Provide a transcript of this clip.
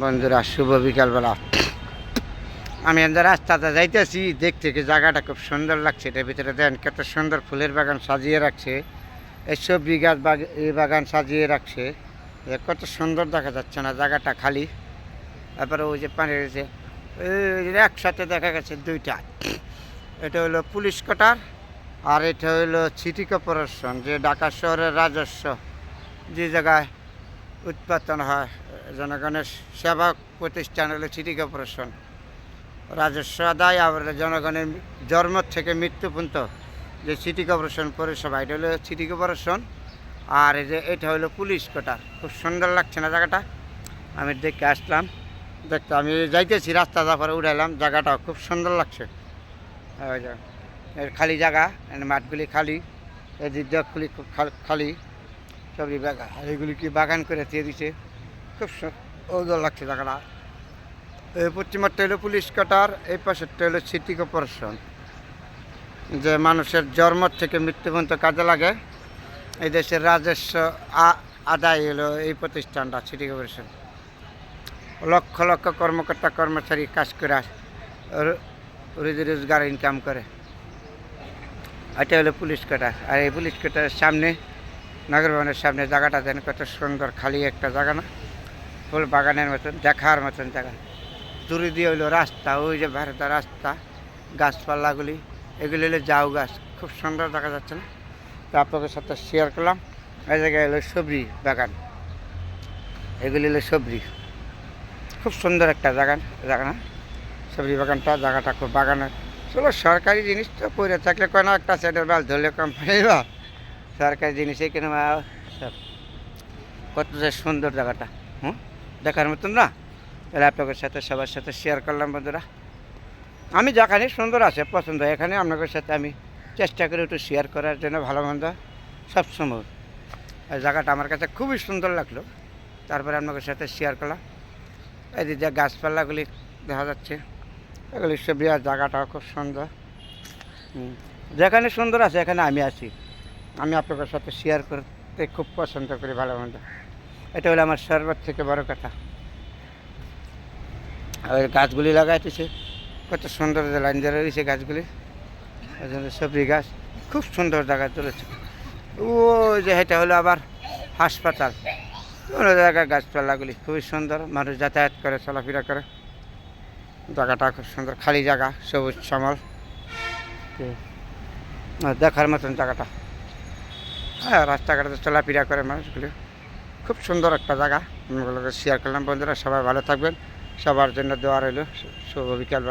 বন্ধুরা শুভ বিকালবেলা। আমি এদের রাস্তাতে যাইতেছি, দেখতে কি জায়গাটা খুব সুন্দর লাগছে। এটার ভিতরে দেন কত সুন্দর ফুলের বাগান সাজিয়ে রাখছে, এই সবজি গাছ এই বাগান সাজিয়ে রাখছে। কত সুন্দর দেখা যাচ্ছে না, জায়গাটা খালি। তারপরে ওই যে পানি রয়েছে, একসাথে দেখা গেছে দুইটা। এটা হলো পুলিশ কোয়ার্টার আর এটা হলো সিটি কর্পোরেশন, যে ঢাকা শহরের রাজস্ব যে জায়গায় উৎপাদন হয়। জনগণের সেবা প্রতিষ্ঠান হলো সিটি কর্পোরেশন। রাজস্ব আদায় আবার জনগণের জন্ম থেকে মৃত্যু পর্যন্ত যে সিটি কর্পোরেশন পরিষেবা, এটা হলো সিটি কর্পোরেশন। আর এই যে এটা হলো পুলিশ কোয়ার্টার। খুব সুন্দর লাগছে না জায়গাটা? আমি দেখে আসলাম, দেখতে আমি যাইতেছি, রাস্তা তারপরে উঠাইলাম। জায়গাটা খুব সুন্দর লাগছে। এর খালি জায়গা, মাঠগুলি খালি, এদিক দিকগুলি খুব খালি, সবই বাগান। আর এগুলি কি বাগান করে দিয়ে দিছে, খুব সুন্দর লাগছে জায়গাটা। এই পশ্চিমারটা হলো পুলিশ কোয়ার্টার, এই পাশেরটা হলো সিটি কর্পোরেশন, যে মানুষের জন্ম থেকে মৃত্যু পর্যন্ত কাজে লাগে। এই দেশের রাজস্ব আদায় হলো এই প্রতিষ্ঠানটা সিটি কর্পোরেশন। লক্ষ লক্ষ কর্মকর্তা কর্মচারী কাজ করে রুজি রোজগার ইনকাম করে। এটা হলো পুলিশ কোয়ার্টার। আর এই পুলিশ কোয়ার্টারের সামনে, নগর ভবনের সামনে জায়গাটা যেন কত সুন্দর, খালি একটা জায়গা না, ফুল বাগানের মতন, দেখার মতন জায়গা। দূরে দিয়ে হইলো রাস্তা, ওই যে ভারতের রাস্তা, গাছপালাগুলি, এগুলি হলো জাউ গাছ। খুব সুন্দর দেখা যাচ্ছে না? তো আপনাদের সাথে শেয়ার করলাম। এই জায়গায় হলো সবজি বাগান, এগুলি হলো সবজি। খুব সুন্দর একটা জায়গা না সবজি বাগানটা? জায়গাটা খুব বাগানের। চলো, সরকারি জিনিস তো পড়ে থাকলে কোনো একটা সাইডের বাল ধরলে কোম্পানি বা সরকারি জিনিসই কেন সব। কত যে সুন্দর জায়গাটা, দেখার মতন না? তাহলে আপনাদের সাথে সবার সাথে শেয়ার করলাম বন্ধুরা। আমি যেখানে সুন্দর আছে পছন্দ, এখানে আপনাদের সাথে আমি চেষ্টা করি একটু শেয়ার করার জন্য, ভালো মন্দ সবসময়। এই জায়গাটা আমার কাছে খুবই সুন্দর লাগলো, তারপরে আপনাদের সাথে শেয়ার করলাম। এই যে গাছপালাগুলি দেখা যাচ্ছে, এগুলি সবই। আর জায়গাটাও খুব সুন্দর। যেখানে সুন্দর আছে এখানে আমি আছি। আমি আপনাদের সাথে শেয়ার করতে খুব পছন্দ করি, ভালো মন্দ। এটা হলো আমার সর্বোচ্চ থেকে বড় কথা। আর গাছগুলি লাগাইতেছে কত সুন্দর, যে লাইন ধরে রয়েছে গাছগুলি, সবজি গাছ। খুব সুন্দর জায়গা চলেছে। ওই যে এটা হলো আবার হাসপাতাল। অন্য জায়গায় গাছপালাগুলি খুবই সুন্দর, মানুষ যাতায়াত করে, চলাফেরা করে। জায়গাটা খুব সুন্দর, খালি জায়গা, সবুজ শ্যামল, দেখার মতন জায়গাটা। হ্যাঁ, রাস্তাঘাটে চলাফেরা করে মানুষগুলি। খুব সুন্দর একটা জায়গা, আমি শেয়ার করলাম বন্ধুরা। সবাই ভালো থাকবেন, সবার জন্য দোয়া রইল। শুভ বিকাল।